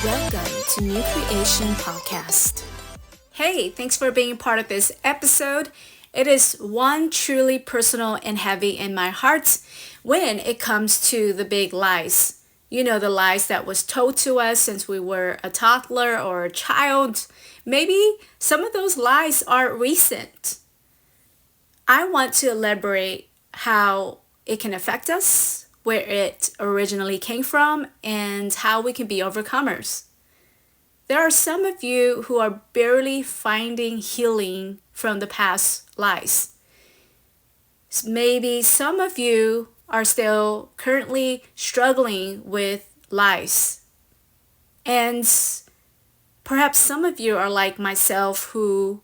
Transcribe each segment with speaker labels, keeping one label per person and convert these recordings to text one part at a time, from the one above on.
Speaker 1: Welcome to Nucreation Podcast. Hey, thanks for being part of this episode. It is one truly personal and heavy in my heart when it comes to the big lies. You know, the lies that was told to us since we were a toddler or a child. Maybe some of those lies are recent. I want to elaborate how it can affect us, where it originally came from, and how we can be overcomers. There are some of you who are barely finding healing from the past lies. Maybe some of you are still currently struggling with lies. And perhaps some of you are like myself who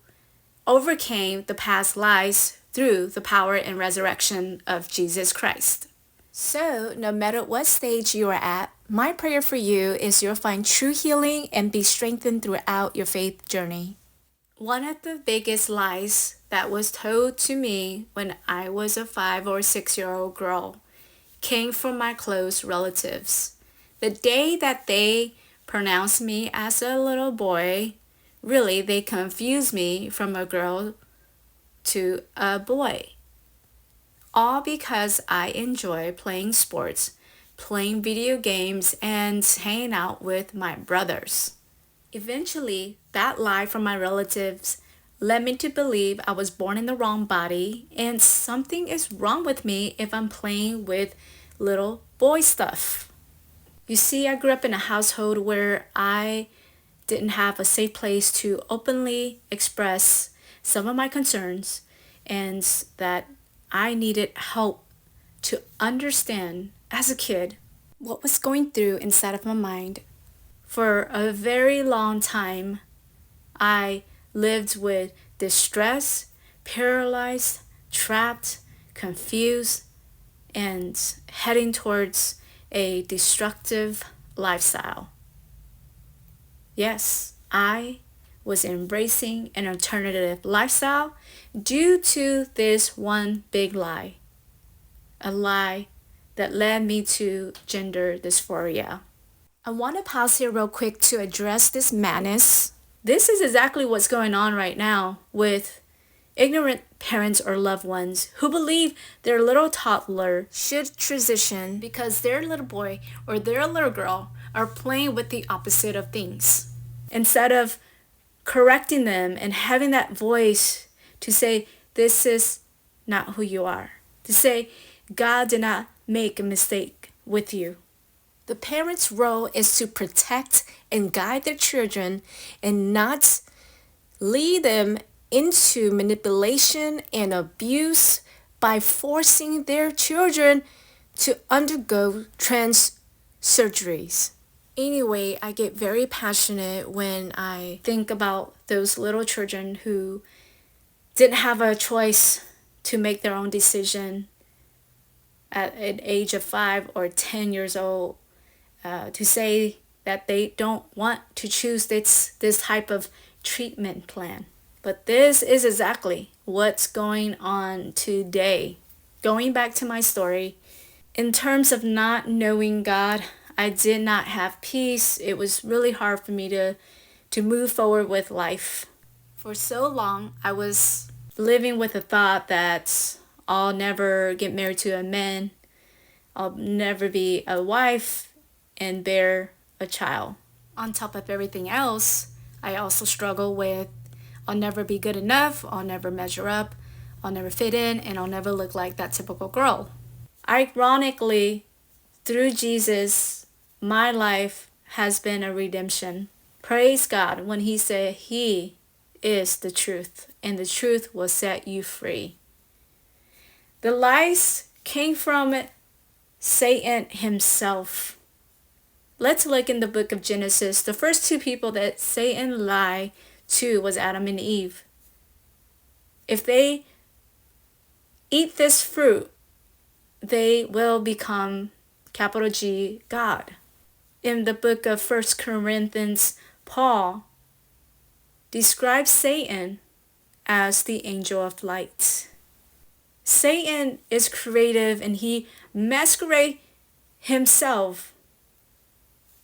Speaker 1: overcame the past lies through the power and resurrection of Jesus Christ. So, no matter what stage you are at, my prayer for you is you'll find true healing and be strengthened throughout your faith journey. One of the biggest lies that was told to me when I was a 5 or 6-year-old girl came from my close relatives. The day that they pronounced me as a little boy, really they confused me from a girl to a boy. All because I enjoy playing sports, playing video games, and hanging out with my brothers. Eventually, that lie from my relatives led me to believe I was born in the wrong body and something is wrong with me if I'm playing with little boy stuff. You see, I grew up in a household where I didn't have a safe place to openly express some of my concerns and that I needed help to understand as a kid what was going through inside of my mind. For a very long time, I lived with distress, paralyzed, trapped, confused, and heading towards a destructive lifestyle. Yes, I was embracing an alternative lifestyle due to this one big lie. A lie that led me to gender dysphoria. I want to pause here real quick to address this madness. This is exactly what's going on right now with ignorant parents or loved ones who believe their little toddler should transition because their little boy or their little girl are playing with the opposite of things. Instead of correcting them and having that voice to say, this is not who you are. To say, God did not make a mistake with you. The parent's role is to protect and guide their children and not lead them into manipulation and abuse by forcing their children to undergo trans surgeries. Anyway, I get very passionate when I think about those little children who didn't have a choice to make their own decision at an age of 5 or 10 years old, to say that they don't want to choose this type of treatment plan. But this is exactly what's going on today. Going back to my story, in terms of not knowing God, I did not have peace. It was really hard for me to move forward with life. For so long, I was living with the thought that I'll never get married to a man. I'll never be a wife and bear a child. On top of everything else, I also struggle with I'll never be good enough, I'll never measure up, I'll never fit in, and I'll never look like that typical girl. Ironically, through Jesus, my life has been a redemption. Praise God when He said He is the truth, and the truth will set you free. The lies came from Satan himself. Let's look in the book of Genesis. The first two people that Satan lied to was Adam and Eve. If they eat this fruit, they will become, capital G, God. In the book of 1 Corinthians, Paul describes Satan as the angel of light. Satan is creative and he masquerades himself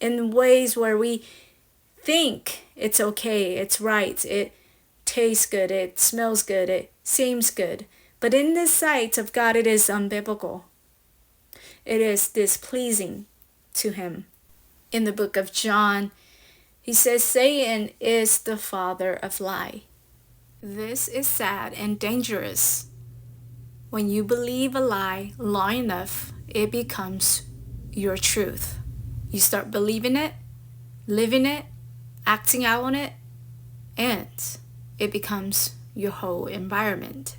Speaker 1: in ways where we think it's okay, it's right, it tastes good, it smells good, it seems good. But in the sight of God, it is unbiblical. It is displeasing to him. In the book of John, he says Satan is the father of lie. This is sad and dangerous. When you believe a lie long enough, it becomes your truth. You start believing it, living it, acting out on it, and it becomes your whole environment.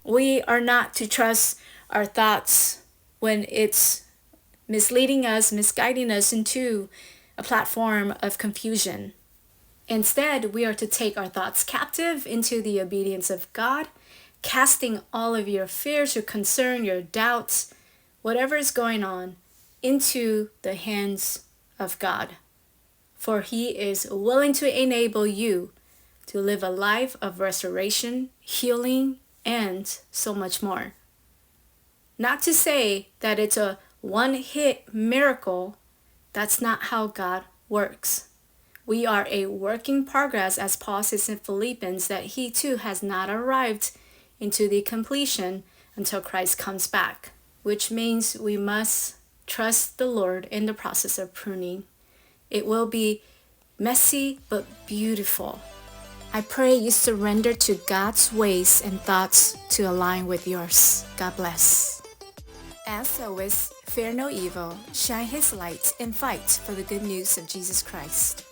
Speaker 1: We are not to trust our thoughts when it's misleading us, misguiding us into a platform of confusion. Instead, we are to take our thoughts captive into the obedience of God, casting all of your fears, your concern, your doubts, whatever is going on, into the hands of God. For He is willing to enable you to live a life of restoration, healing, and so much more. Not to say that it's a one-hit miracle. That's not how God works. We are a work in progress, as Paul says in Philippians, that he too has not arrived into the completion until Christ comes back, which means we must trust the Lord in the process of pruning. It will be messy but beautiful. I pray you surrender to God's ways and thoughts to align with yours. God bless. As always, fear no evil, shine His light, and fight for the good news of Jesus Christ.